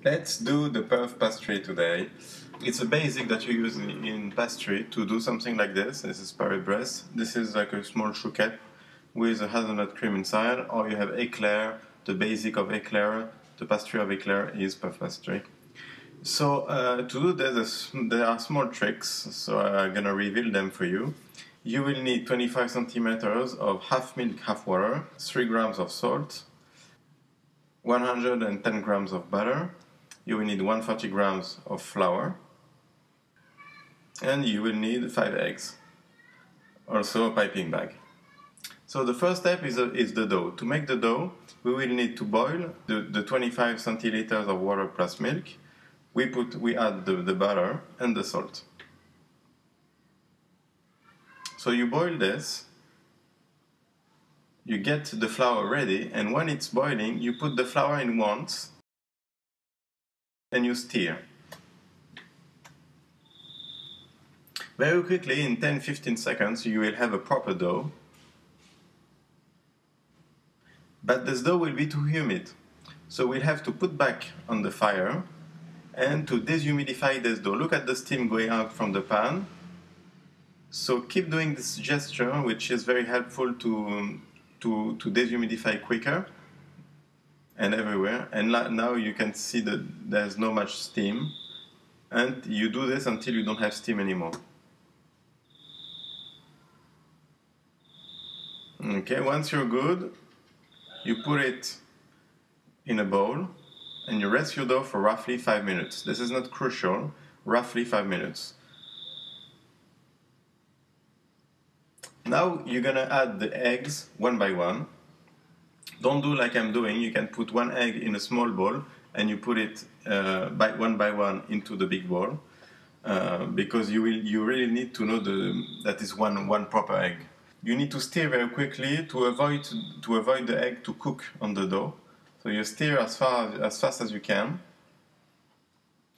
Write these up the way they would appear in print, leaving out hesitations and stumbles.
Let's do the puff pastry today. It's a basic that you use in pastry to do something like this. This is Paris Brest. This is like a small chouquette with a hazelnut cream inside, or you have éclair. The basic of éclair, the pastry of éclair is puff pastry. So to do this, there are small tricks, so I'm gonna reveal them for you. You will need 25 centimeters of half milk, half water, 3 grams of salt, 110 grams of butter. You will need 140 grams of flour, and you will need 5 eggs, also a piping bag. So the first step is the dough. To make the dough, we will need to boil the 25 centiliters of water plus milk. We add the butter and the salt. So you boil this, you get the flour ready, and when it's boiling, you put the flour in once and you stir. Very quickly, in 10-15 seconds, you will have a proper dough. But this dough will be too humid. So we'll have to put back on the fire and to deshumidify this dough. Look at the steam going out from the pan. So keep doing this gesture, which is very helpful to deshumidify quicker and everywhere. And now you can see that there's not much steam. And you do this until you don't have steam anymore. Okay, once you're good, you put it in a bowl and you rest your dough for roughly 5 minutes. This is not crucial, roughly 5 minutes. Now you're gonna add the eggs one by one. Don't do like I'm doing. You can put one egg in a small bowl and you put it one by one into the big bowl because you really need to know that is one proper egg. You need to stir very quickly to avoid the egg to cook on the dough. So you stir as fast as you can.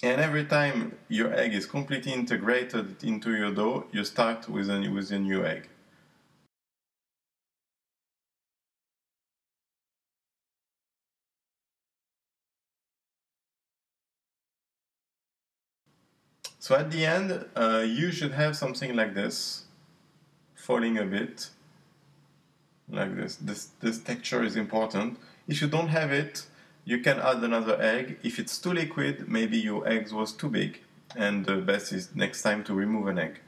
And every time your egg is completely integrated into your dough, you start with a new egg. So at the end, you should have something like this, falling a bit, like this. This texture is important. If you don't have it, you can add another egg. If it's too liquid, maybe your eggs was too big, and the best is next time to remove an egg.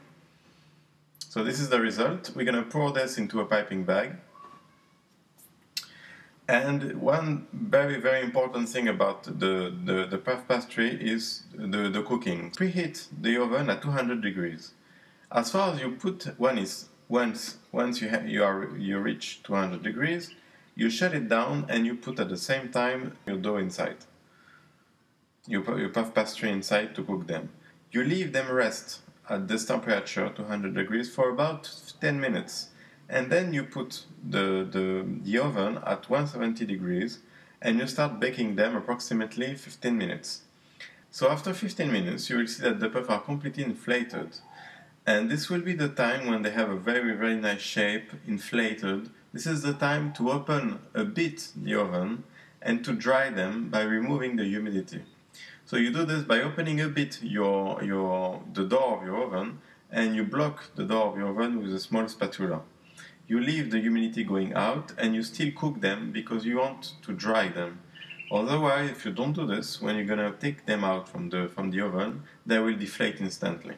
So this is the result. We're gonna pour this into a piping bag. And one very, very important thing about the puff pastry is the cooking. Preheat the oven at 200 degrees. As far as you put once you reach 200 degrees, you shut it down and you put at the same time your dough inside. You put your puff pastry inside to cook them. You leave them rest at this temperature, 200 degrees, for about 10 minutes. And then you put the oven at 170 degrees and you start baking them approximately 15 minutes. So after 15 minutes, you will see that the puffs are completely inflated. And this will be the time when they have a very, very nice shape, inflated. This is the time to open a bit the oven and to dry them by removing the humidity. So you do this by opening a bit the door of your oven, and you block the door of your oven with a small spatula. You leave the humidity going out and you still cook them because you want to dry them. Otherwise, if you don't do this, when you're gonna take them out from the oven, they will deflate instantly.